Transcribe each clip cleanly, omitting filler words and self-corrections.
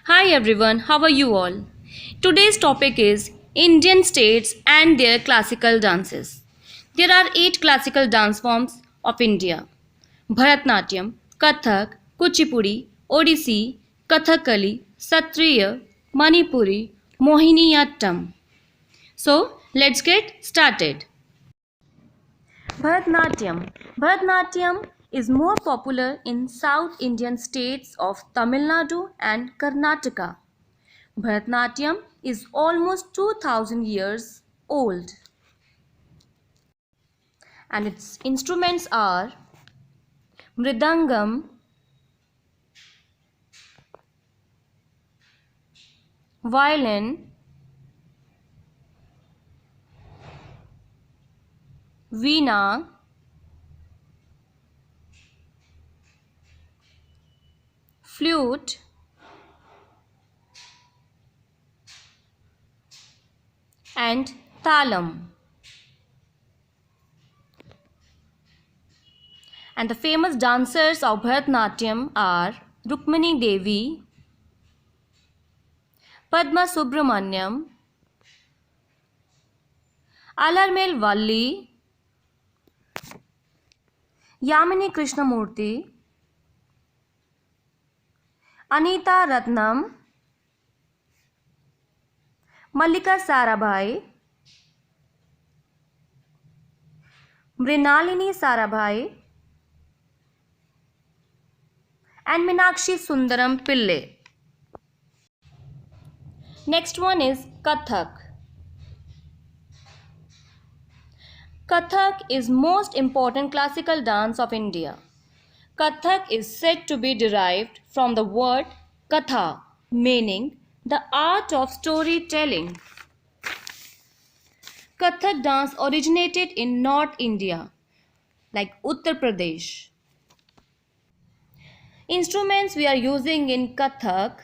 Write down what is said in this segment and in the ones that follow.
Hi everyone, how are you all? Today's topic is Indian states and their classical dances. There are 8 classical dance forms of India: Bharatnatyam, Kathak, Kuchipudi, Odissi, Kathakali, Satriya, Manipuri, Mohiniyattam. So, let's get started. Bharatnatyam. Bharatnatyam is more popular in South Indian states of Tamil Nadu and Karnataka. Bharatanatyam is almost 2000 years old and its instruments are mridangam, violin, veena, flute, and talam. And the famous dancers of Bharatanatyam are Rukmini Devi, Padma Subramanyam, Alarmel Valli, Yamini Krishnamurthy, Anita Ratnam, Mallika Sarabhai, Mrinalini Sarabhai, and Meenakshi Sundaram Pillai. Next one is Kathak. Kathak is most important classical dance of India. Kathak is said to be derived from the word katha, meaning the art of storytelling. Kathak dance originated in North India, like Uttar Pradesh. Instruments we are using in Kathak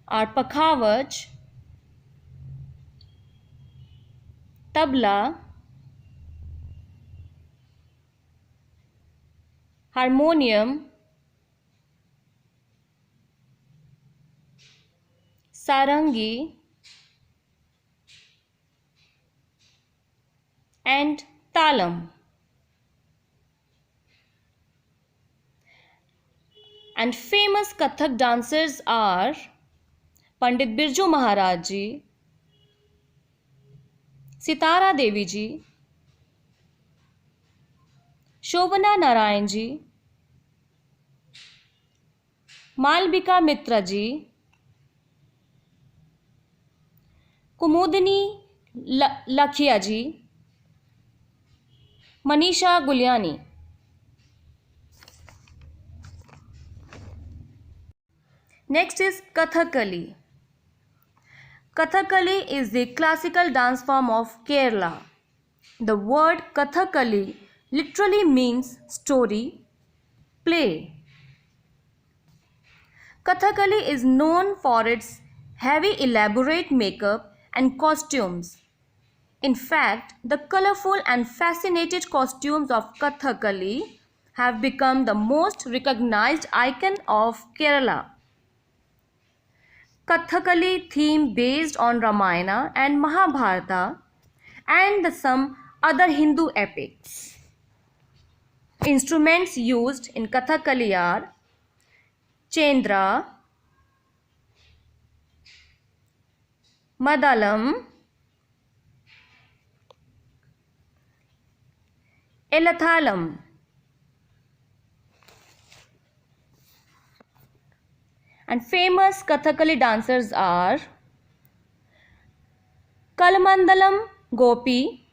are pakhavaj, tabla, harmonium, sarangi, and talam. And famous Kathak dancers are Pandit Birju Maharaj ji, Sitara Devi ji, Shobana Narayan ji, Malvika Mitra ji, Kumudini Lakhia ji, Manisha Guliani. Next is Kathakali. Kathakali is the classical dance form of Kerala. The word Kathakali literally means story, play. Kathakali is known for its heavy elaborate makeup and costumes. In fact, the colorful and fascinated costumes of Kathakali have become the most recognized icon of Kerala. Kathakali theme based on Ramayana and Mahabharata and some other Hindu epics. Instruments used in Kathakali are Chendra, Madalam, Elathalam. And famous Kathakali dancers are Kalamandalam Gopi,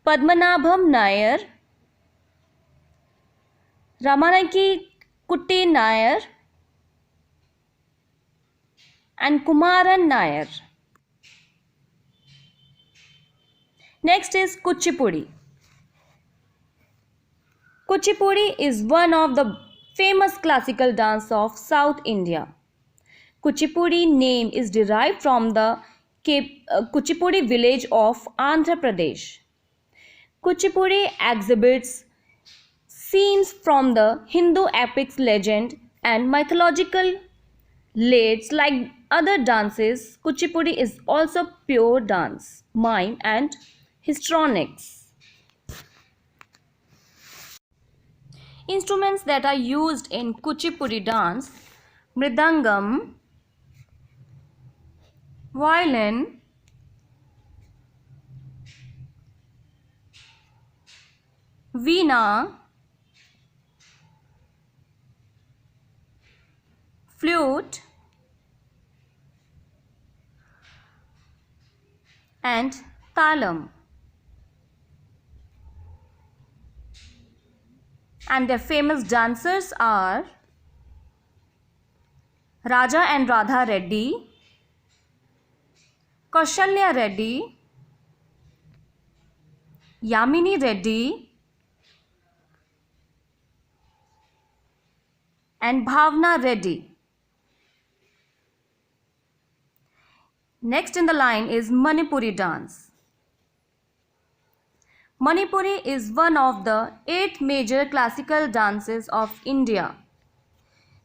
Padmanabham Nair, Ramanaki Kutti Nair, and Kumaran Nair. Next is Kuchipudi. Kuchipudi is one of the famous classical dance of South India. Kuchipudi name is derived from the Kuchipudi village of Andhra Pradesh. Kuchipudi exhibits scenes from the Hindu epics legend and mythological Lates like other dances, Kuchipudi is also pure dance, mime and histrionics. Instruments that are used in Kuchipudi dance: mridangam, violin, veena, flute, and talam. And their famous dancers are Raja and Radha Reddy, Kaushalya Reddy, Yamini Reddy, and Bhavna Reddy. Next in the line is Manipuri dance. Manipuri is one of the 8 major classical dances of India.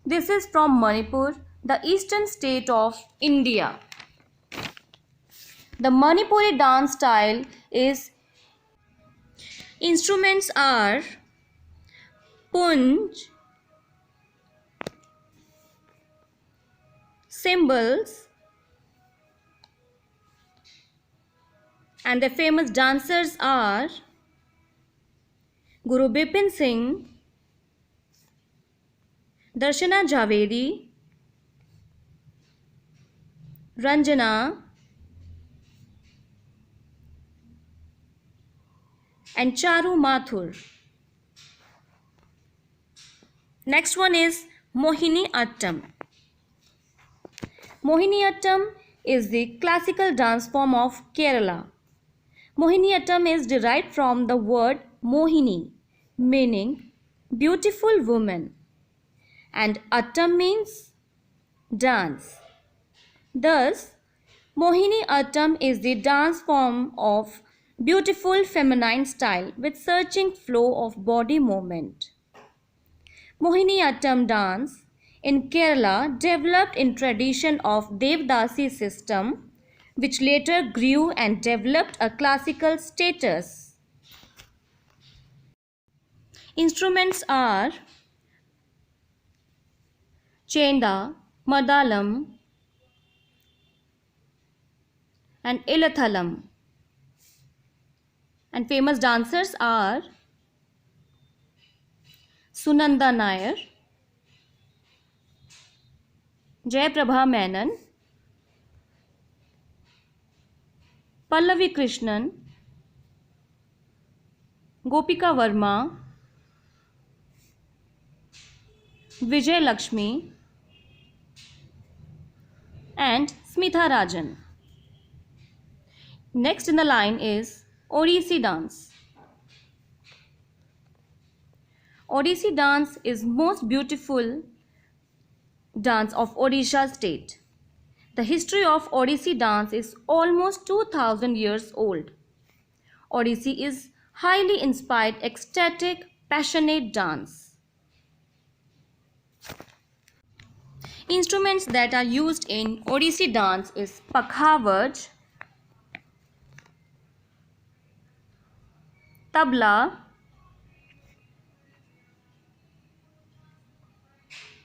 This is from Manipur, the eastern state of India. The Manipuri dance style is instruments are punj, cymbals, and the famous dancers are Guru Bipin Singh, Darshana Javedi, Ranjana, and Charu Mathur. Next one is Mohini Attam. Mohini Attam is the classical dance form of Kerala. Mohini Attam is derived from the word Mohini, meaning beautiful woman, and Attam means dance. Thus, Mohini Attam is the dance form of beautiful feminine style with surging flow of body movement. Mohini Attam dance in Kerala developed in tradition of Devdasi system, which later grew and developed a classical status. Instruments are chenda, madalam, and ilathalam. And famous dancers are Sunanda Nair, Jayprabha Menon, Pallavi Krishnan, Gopika Verma, Vijay Lakshmi, and Smitha Rajan. Next in the line is Odissi dance. Odissi dance is most beautiful dance of Odisha state. The history of Odissi dance is almost 2000 years old. Odissi is highly inspired, ecstatic, passionate dance. Instruments that are used in Odissi dance is pakhavaj, tabla,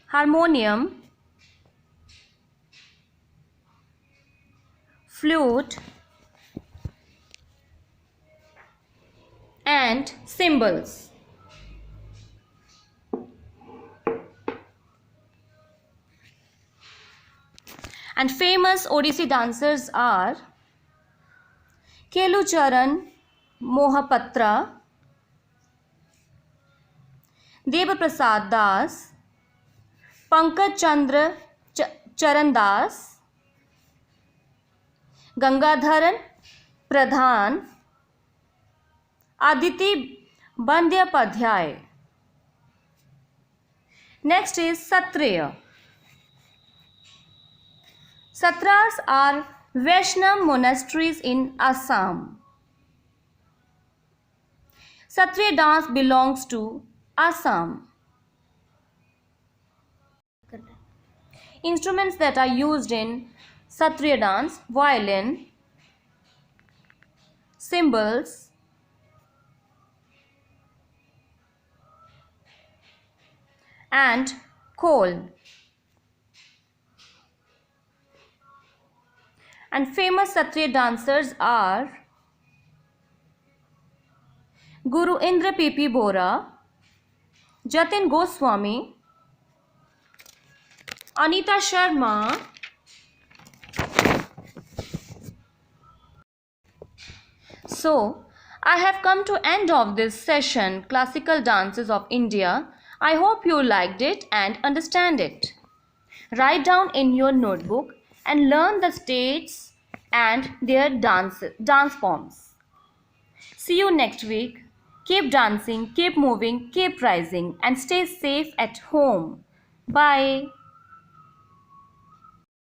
harmonium, flute, and cymbals. And famous Odissi dancers are Kelucharan Mohapatra, Devaprasad Das, Pankaj Chandra Charan Das, Gangadharan Pradhan, Aditi Bandyapadhyay. Next is Satriya. Satras are Vaishnava monasteries in Assam. Satriya dance belongs to Assam. Instruments that are used in Satriya dance: violin, cymbals, and khol. And famous Satriya dancers are Guru Indra P.P. Bora, Jatin Goswami, Anita Sharma. So, I have come to end of this session, Classical Dances of India. I hope you liked it and understand it. Write down in your notebook and learn the states and their dance forms. See you next week. Keep dancing, keep moving, keep rising, and stay safe at home. Bye.